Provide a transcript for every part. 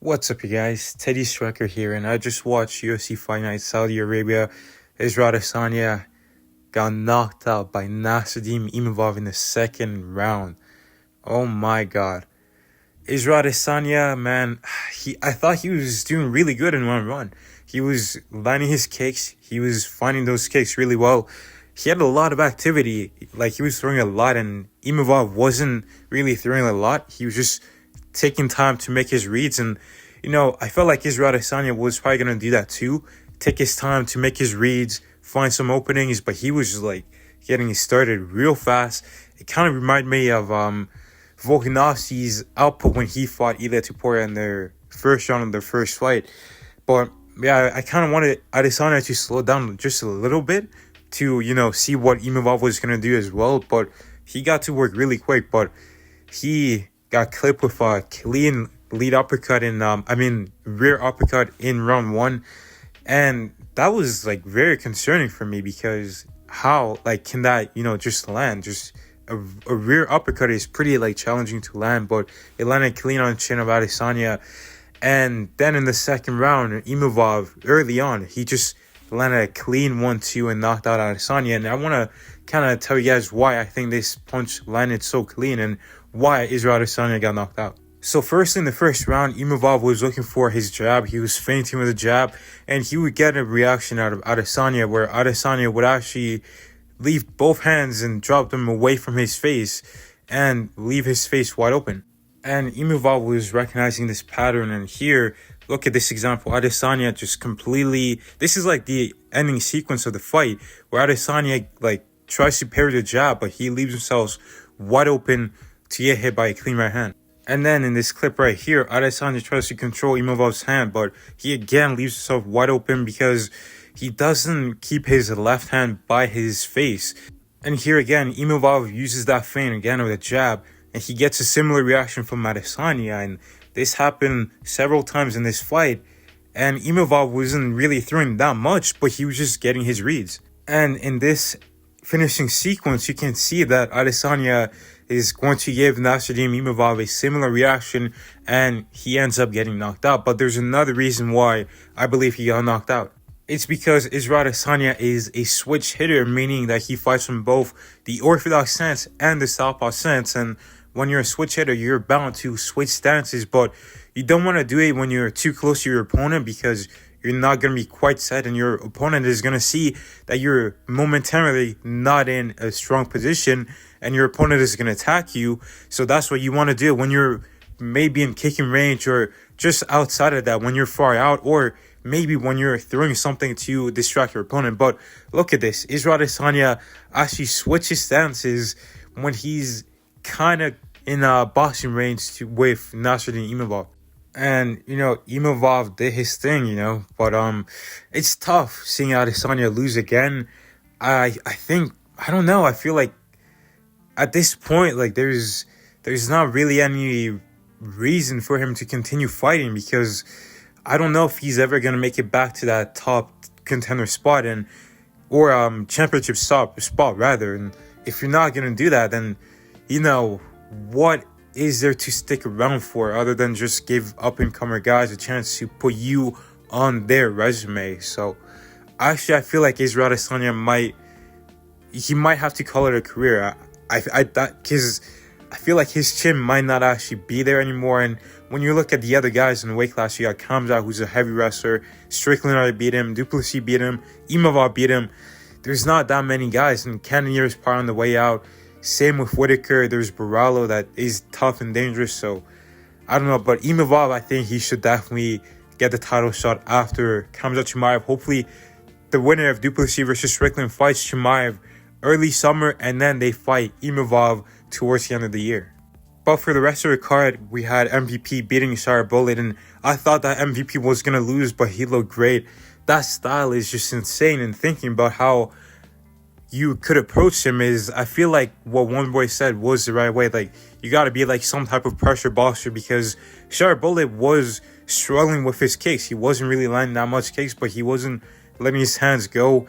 What's up, you guys? Teddy Striker here, and I just watched UFC Fight Night Saudi Arabia. Israel Adesanya got knocked out by Nassourdine Imavov in the second round. Oh my god. Israel Adesanya, man, I thought he was doing really good in one. He was landing his kicks. He was finding those kicks really well. He had a lot of activity. Like, he was throwing a lot, and Imavov wasn't really throwing a lot. He was just taking time to make his reads. And, I felt like Israel Adesanya was probably going to do that too. Take his time to make his reads, find some openings, but he was just like getting started real fast. It kind of reminded me of Volkanovski's output when he fought Ilia Topuria in their first round of their first fight. But yeah, I kind of wanted Adesanya to slow down just a little bit to, see what Imavov was going to do as well. But he got to work really quick, but he got clipped with a clean lead uppercut rear uppercut in round one. And that was like very concerning for me because how can that, just land? Just a rear uppercut is pretty challenging to land, but it landed clean on the chin of Adesanya. And then in the second round, Imavov, early on, he just landed a clean 1-2 and knocked out Adesanya. And I want to kind of tell you guys why I think this punch landed so clean and why Israel Adesanya got knocked out. So first, in the first round, Imavov was looking for his jab. He was feinting with a jab, and he would get a reaction out of Adesanya where Adesanya would actually leave both hands and drop them away from his face and leave his face wide open. And Imavov was recognizing this pattern, and here, look at this example. Adesanya just completely... This is like the ending sequence of the fight, where Adesanya tries to parry the jab, but he leaves himself wide open to get hit by a clean right hand. And then in this clip right here, Adesanya tries to control Imavov's hand, but he again leaves himself wide open because he doesn't keep his left hand by his face. And here again, Imavov uses that feint again with a jab, and he gets a similar reaction from Adesanya. And this happened several times in this fight. And Imavov wasn't really throwing that much, but he was just getting his reads. And in this finishing sequence, you can see that Adesanya is going to give Nassourdine Imavov a similar reaction, and he ends up getting knocked out. But there's another reason why I believe he got knocked out. It's because Israel Adesanya is a switch hitter, meaning that he fights from both the orthodox stance and the southpaw stance. And when you're a switch hitter, you're bound to switch stances, but you don't want to do it when you're too close to your opponent because you're not going to be quite set, and your opponent is going to see that you're momentarily not in a strong position, and your opponent is going to attack you. So that's what you want to do when you're maybe in kicking range or just outside of that, when you're far out, or maybe when you're throwing something to distract your opponent. But look at this. Israel Adesanya actually switches stances when he's kind of in a boxing range with Nassourdine Imavov. And, Imavov did his thing, but it's tough seeing Adesanya lose again. I don't know. I feel like at this point, there's not really any reason for him to continue fighting because I don't know if he's ever going to make it back to that top contender spot or championship spot rather. And if you're not going to do that, then, what is there to stick around for other than just give up-and-comer guys a chance to put you on their resume? So, actually, I feel like Israel Adesanya might have to call it a career. Because I feel like his chin might not actually be there anymore. And when you look at the other guys in the weight class, you got Khamzat, who's a heavy wrestler. Strickland already beat him. Duplessis beat him. Imavov beat him. There's not that many guys. And Cannonier is probably on the way out. Same with Whitaker. There's Barallo that is tough and dangerous. So, I don't know. But Imavov, I think he should definitely get the title shot after Khamzat Chimaev. Hopefully, the winner of Duplessis versus Strickland fights Chimaev early summer, and then they fight Imavov towards the end of the year. But for the rest of the card, we had MVP beating Bullet, and I thought that MVP was going to lose, but he looked great. That style is just insane, and thinking about how you could approach him is, I feel like what one boy said was the right way. You got to be some type of pressure boxer because Bullet was struggling with his kicks. He wasn't really landing that much kicks, but he wasn't letting his hands go,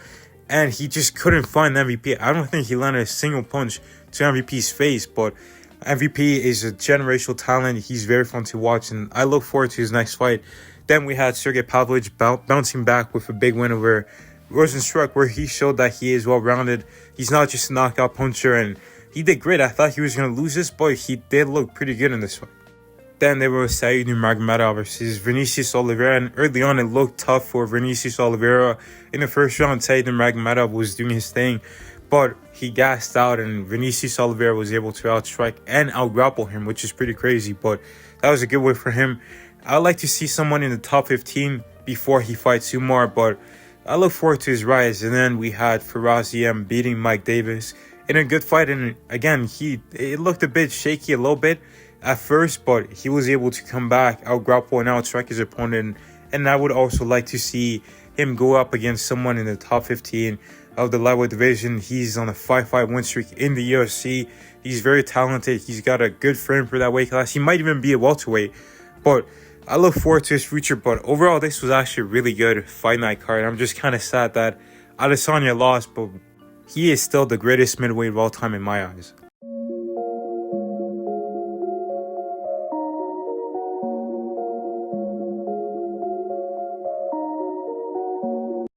and he just couldn't find MVP. I don't think he landed a single punch to MVP's face, but MVP is a generational talent. He's very fun to watch, and I look forward to his next fight. Then we had Sergey Pavlovich bouncing back with a big win over Rosenstruck, where he showed that he is well-rounded. He's not just a knockout puncher, and he did great. I thought he was going to lose this, but he did look pretty good in this fight. Then there was Said Nurmagomedov versus Vinicius Oliveira, and early on it looked tough for Vinicius Oliveira. In the first round, Said Nurmagomedov was doing his thing, but he gassed out, and Vinicius Oliveira was able to outstrike and outgrapple him, which is pretty crazy, but that was a good win for him. I'd like to see someone in the top 15 before he fights Umar, but I look forward to his rise. And then we had Faraz EM beating Mike Davis in a good fight, and again, it looked a bit shaky a little bit at first, but he was able to come back, outgrapple and outstrike his opponent, and I would also like to see him go up against someone in the top 15 of the lightweight division. He's on a 5-fight win streak in the UFC. He's very talented. He's got a good frame for that weight class. He might even be a welterweight, but I look forward to his future. But overall, this was actually a really good fight night card. I'm just kind of sad that Adesanya lost, but he is still the greatest middleweight of all time in my eyes.